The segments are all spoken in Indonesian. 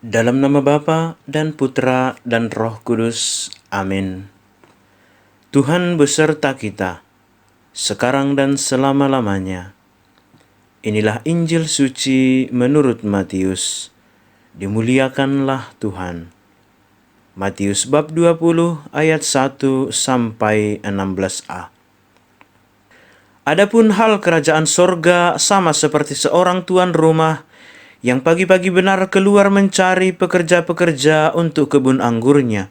Dalam nama Bapa dan Putra dan Roh Kudus. Amin. Tuhan beserta kita, sekarang dan selama-lamanya. Inilah Injil suci menurut Matius. Dimuliakanlah Tuhan. Matius bab 20 ayat 1 sampai 16a. Adapun hal kerajaan sorga sama seperti seorang tuan rumah yang pagi-pagi benar keluar mencari pekerja-pekerja untuk kebun anggurnya.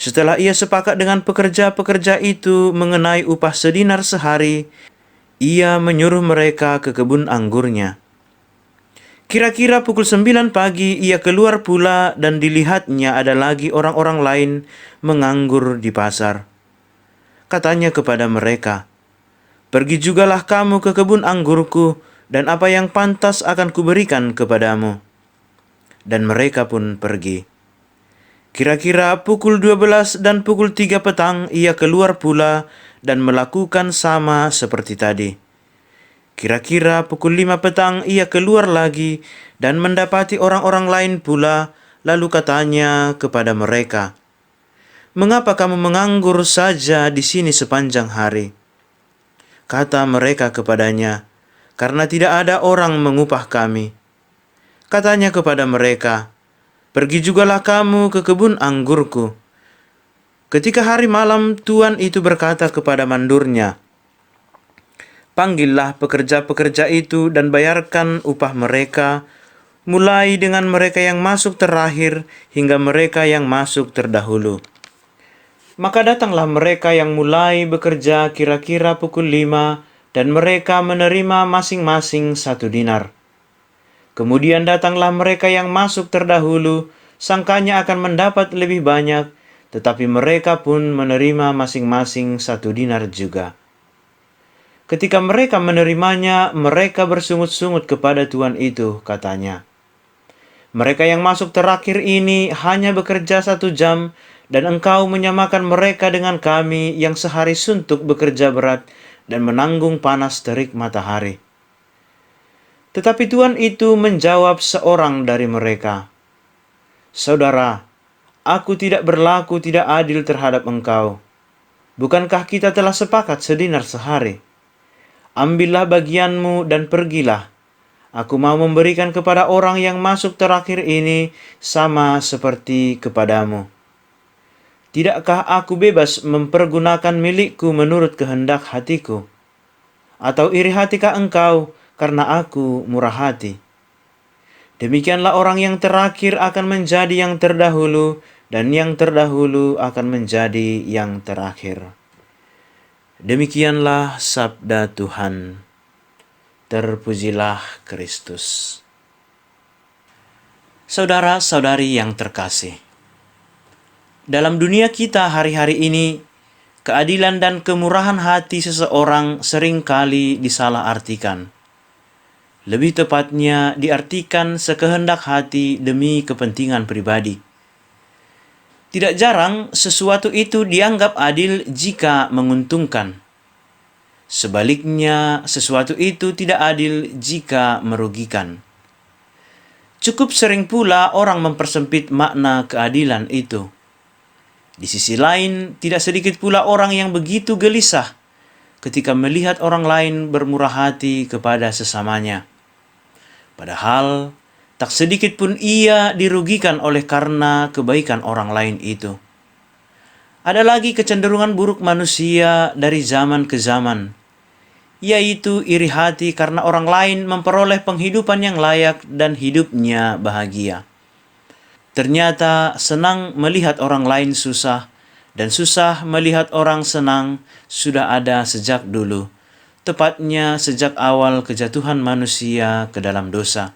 Setelah ia sepakat dengan pekerja-pekerja itu mengenai upah sedinar sehari, ia menyuruh mereka ke kebun anggurnya. Kira-kira pukul 9 pagi ia keluar pula dan dilihatnya ada lagi orang-orang lain menganggur di pasar. Katanya kepada mereka, "Pergi jugalah kamu ke kebun anggurku, dan apa yang pantas akan kuberikan kepadamu." Dan mereka pun pergi. Kira-kira pukul 12 dan pukul 3 petang ia keluar pula dan melakukan sama seperti tadi. Kira-kira pukul 5 petang ia keluar lagi dan mendapati orang-orang lain pula, lalu katanya kepada mereka, "Mengapa kamu menganggur saja di sini sepanjang hari?" Kata mereka kepadanya, "Karena tidak ada orang mengupah kami." Katanya kepada mereka, "Pergi jugalah kamu ke kebun anggurku." Ketika hari malam, tuan itu berkata kepada mandurnya, "Panggillah pekerja-pekerja itu dan bayarkan upah mereka, mulai dengan mereka yang masuk terakhir hingga mereka yang masuk terdahulu." Maka datanglah mereka yang mulai bekerja kira-kira pukul 5, dan mereka menerima masing-masing 1 dinar. Kemudian datanglah mereka yang masuk terdahulu, sangkanya akan mendapat lebih banyak, tetapi mereka pun menerima masing-masing 1 dinar juga. Ketika mereka menerimanya, mereka bersungut-sungut kepada tuan itu, katanya, "Mereka yang masuk terakhir ini hanya bekerja 1 jam, dan engkau menyamakan mereka dengan kami yang sehari suntuk bekerja berat dan menanggung panas terik matahari." Tetapi tuan itu menjawab seorang dari mereka, "Saudara, aku tidak berlaku tidak adil terhadap engkau. Bukankah kita telah sepakat 1 dinar sehari? Ambillah bagianmu dan pergilah. Aku mau memberikan kepada orang yang masuk terakhir ini sama seperti kepadamu. Tidakkah aku bebas mempergunakan milikku menurut kehendak hatiku? Atau iri hatikah engkau karena aku murah hati?" Demikianlah orang yang terakhir akan menjadi yang terdahulu, dan yang terdahulu akan menjadi yang terakhir. Demikianlah sabda Tuhan. Terpujilah Kristus. Saudara-saudari yang terkasih, dalam dunia kita hari-hari ini, keadilan dan kemurahan hati seseorang seringkali disalahartikan. Lebih tepatnya diartikan sekehendak hati demi kepentingan pribadi. Tidak jarang sesuatu itu dianggap adil jika menguntungkan. Sebaliknya, sesuatu itu tidak adil jika merugikan. Cukup sering pula orang mempersempit makna keadilan itu. Di sisi lain, tidak sedikit pula orang yang begitu gelisah ketika melihat orang lain bermurah hati kepada sesamanya. Padahal, tak sedikit pun ia dirugikan oleh karena kebaikan orang lain itu. Ada lagi kecenderungan buruk manusia dari zaman ke zaman, yaitu iri hati karena orang lain memperoleh penghidupan yang layak dan hidupnya bahagia. Ternyata senang melihat orang lain susah, dan susah melihat orang senang sudah ada sejak dulu. Tepatnya sejak awal kejatuhan manusia ke dalam dosa.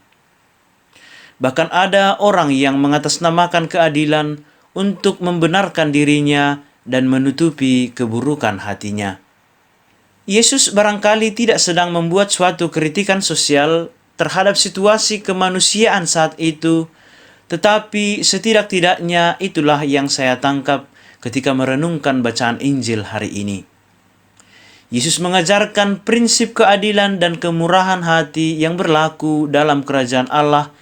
Bahkan ada orang yang mengatasnamakan keadilan untuk membenarkan dirinya dan menutupi keburukan hatinya. Yesus barangkali tidak sedang membuat suatu kritikan sosial terhadap situasi kemanusiaan saat itu, tetapi setidak-tidaknya itulah yang saya tangkap ketika merenungkan bacaan Injil hari ini. Yesus mengajarkan prinsip keadilan dan kemurahan hati yang berlaku dalam kerajaan Allah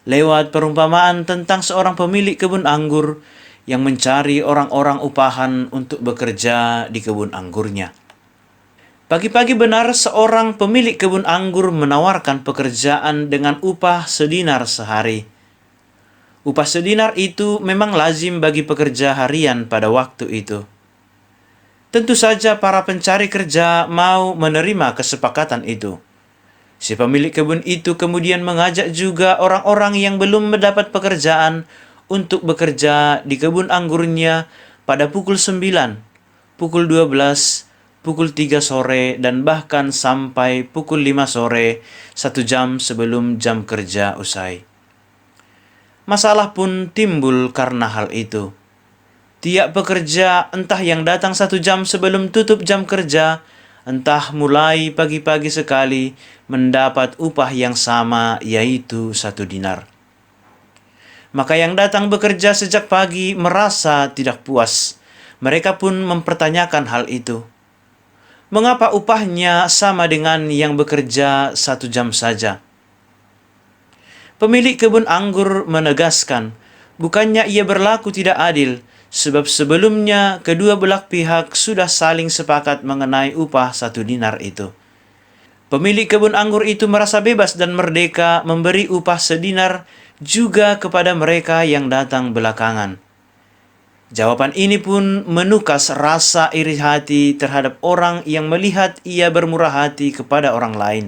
lewat perumpamaan tentang seorang pemilik kebun anggur yang mencari orang-orang upahan untuk bekerja di kebun anggurnya. Pagi-pagi benar seorang pemilik kebun anggur menawarkan pekerjaan dengan upah sedinar sehari. Upah sedinar itu memang lazim bagi pekerja harian pada waktu itu. Tentu saja para pencari kerja mau menerima kesepakatan itu. Si pemilik kebun itu kemudian mengajak juga orang-orang yang belum mendapat pekerjaan untuk bekerja di kebun anggurnya pada pukul 9, pukul 12, pukul 3 sore, dan bahkan sampai pukul 5 sore, 1 jam sebelum jam kerja usai. Masalah pun timbul karena hal itu. Tiap pekerja, entah yang datang 1 jam sebelum tutup jam kerja, entah mulai pagi-pagi sekali, mendapat upah yang sama, yaitu 1 dinar. Maka yang datang bekerja sejak pagi merasa tidak puas. Mereka pun mempertanyakan hal itu. Mengapa upahnya sama dengan yang bekerja 1 jam saja? Pemilik kebun anggur menegaskan, bukannya ia berlaku tidak adil, sebab sebelumnya kedua belah pihak sudah saling sepakat mengenai upah 1 dinar itu. Pemilik kebun anggur itu merasa bebas dan merdeka memberi upah sedinar juga kepada mereka yang datang belakangan. Jawaban ini pun menukas rasa iri hati terhadap orang yang melihat ia bermurah hati kepada orang lain.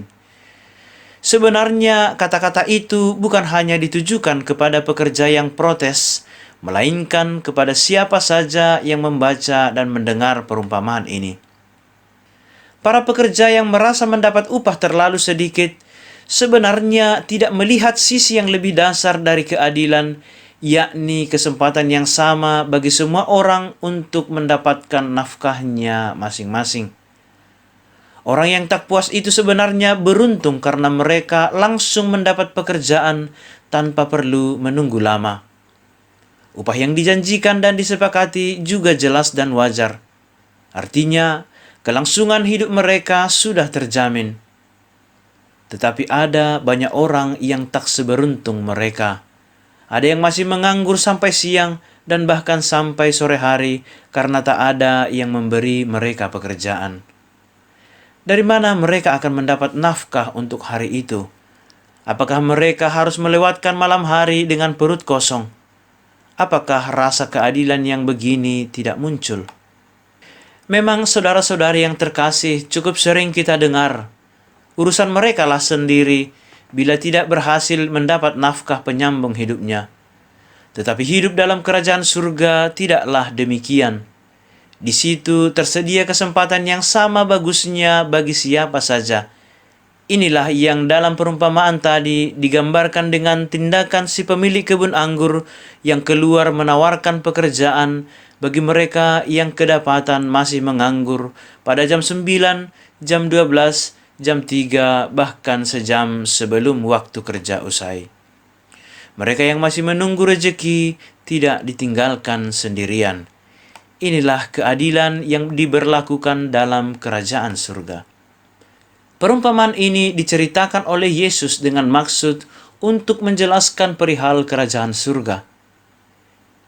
Sebenarnya kata-kata itu bukan hanya ditujukan kepada pekerja yang protes, melainkan kepada siapa saja yang membaca dan mendengar perumpamaan ini. Para pekerja yang merasa mendapat upah terlalu sedikit sebenarnya tidak melihat sisi yang lebih dasar dari keadilan, yakni kesempatan yang sama bagi semua orang untuk mendapatkan nafkahnya masing-masing. Orang yang tak puas itu sebenarnya beruntung karena mereka langsung mendapat pekerjaan tanpa perlu menunggu lama. Upah yang dijanjikan dan disepakati juga jelas dan wajar. Artinya, kelangsungan hidup mereka sudah terjamin. Tetapi ada banyak orang yang tak seberuntung mereka. Ada yang masih menganggur sampai siang dan bahkan sampai sore hari karena tak ada yang memberi mereka pekerjaan. Dari mana mereka akan mendapat nafkah untuk hari itu? Apakah mereka harus melewatkan malam hari dengan perut kosong? Apakah rasa keadilan yang begini tidak muncul? Memang saudara-saudari yang terkasih, cukup sering kita dengar, urusan mereka lah sendiri bila tidak berhasil mendapat nafkah penyambung hidupnya. Tetapi hidup dalam kerajaan surga tidaklah demikian. Di situ tersedia kesempatan yang sama bagusnya bagi siapa saja. Inilah yang dalam perumpamaan tadi digambarkan dengan tindakan si pemilik kebun anggur yang keluar menawarkan pekerjaan bagi mereka yang kedapatan masih menganggur pada jam 9, jam 12, jam 3, bahkan sejam sebelum waktu kerja usai. Mereka yang masih menunggu rejeki tidak ditinggalkan sendirian. Inilah keadilan yang diberlakukan dalam kerajaan surga. Perumpamaan ini diceritakan oleh Yesus dengan maksud untuk menjelaskan perihal kerajaan surga.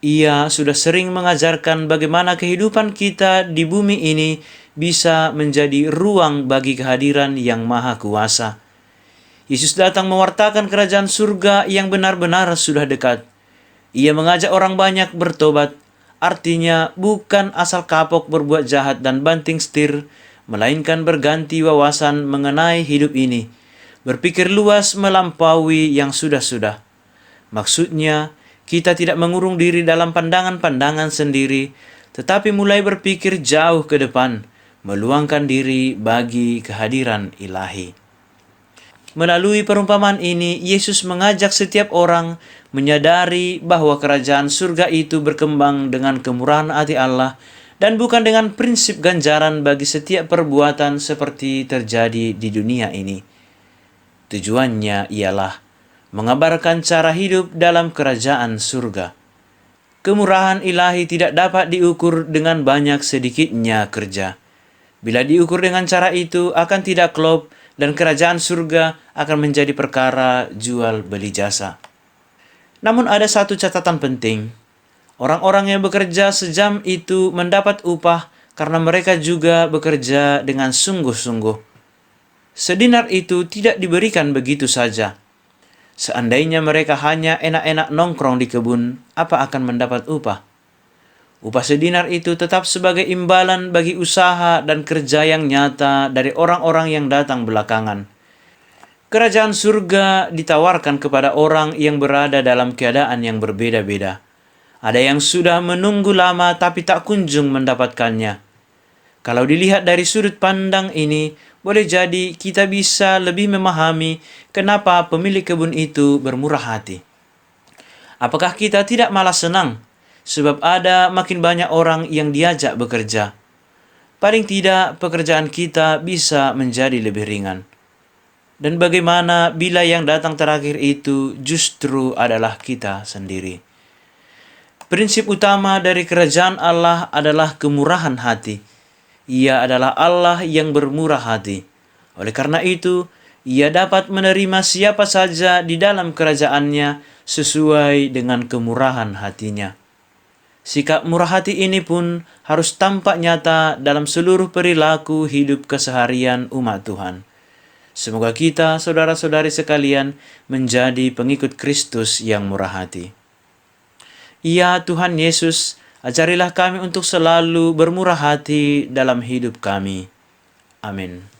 Ia sudah sering mengajarkan bagaimana kehidupan kita di bumi ini bisa menjadi ruang bagi kehadiran yang maha kuasa. Yesus datang mewartakan kerajaan surga yang benar-benar sudah dekat. Ia mengajak orang banyak bertobat, artinya bukan asal kapok berbuat jahat dan banting setir, melainkan berganti wawasan mengenai hidup ini, berpikir luas melampaui yang sudah-sudah. Maksudnya, kita tidak mengurung diri dalam pandangan-pandangan sendiri, tetapi mulai berpikir jauh ke depan, meluangkan diri bagi kehadiran ilahi. Melalui perumpamaan ini, Yesus mengajak setiap orang menyadari bahwa kerajaan surga itu berkembang dengan kemurahan hati Allah dan bukan dengan prinsip ganjaran bagi setiap perbuatan seperti terjadi di dunia ini. Tujuannya ialah mengabarkan cara hidup dalam kerajaan surga. Kemurahan ilahi tidak dapat diukur dengan banyak sedikitnya kerja. Bila diukur dengan cara itu akan tidak klop dan kerajaan surga akan menjadi perkara jual beli jasa. Namun ada satu catatan penting. Orang-orang yang bekerja sejam itu mendapat upah karena mereka juga bekerja dengan sungguh-sungguh. Sedinar itu tidak diberikan begitu saja. Seandainya mereka hanya enak-enak nongkrong di kebun, apa akan mendapat upah? Upah sedinar itu tetap sebagai imbalan bagi usaha dan kerja yang nyata dari orang-orang yang datang belakangan. Kerajaan surga ditawarkan kepada orang yang berada dalam keadaan yang berbeda-beda. Ada yang sudah menunggu lama tapi tak kunjung mendapatkannya. Kalau dilihat dari sudut pandang ini, boleh jadi kita bisa lebih memahami kenapa pemilik kebun itu bermurah hati. Apakah kita tidak malah senang sebab ada makin banyak orang yang diajak bekerja? Paling tidak pekerjaan kita bisa menjadi lebih ringan. Dan bagaimana bila yang datang terakhir itu justru adalah kita sendiri? Prinsip utama dari kerajaan Allah adalah kemurahan hati. Ia adalah Allah yang bermurah hati. Oleh karena itu, Ia dapat menerima siapa saja di dalam kerajaannya sesuai dengan kemurahan hatinya. Sikap murah hati ini pun harus tampak nyata dalam seluruh perilaku hidup keseharian umat Tuhan. Semoga kita, saudara-saudari sekalian, menjadi pengikut Kristus yang murah hati. Ya Tuhan Yesus, ajarilah kami untuk selalu bermurah hati dalam hidup kami. Amin.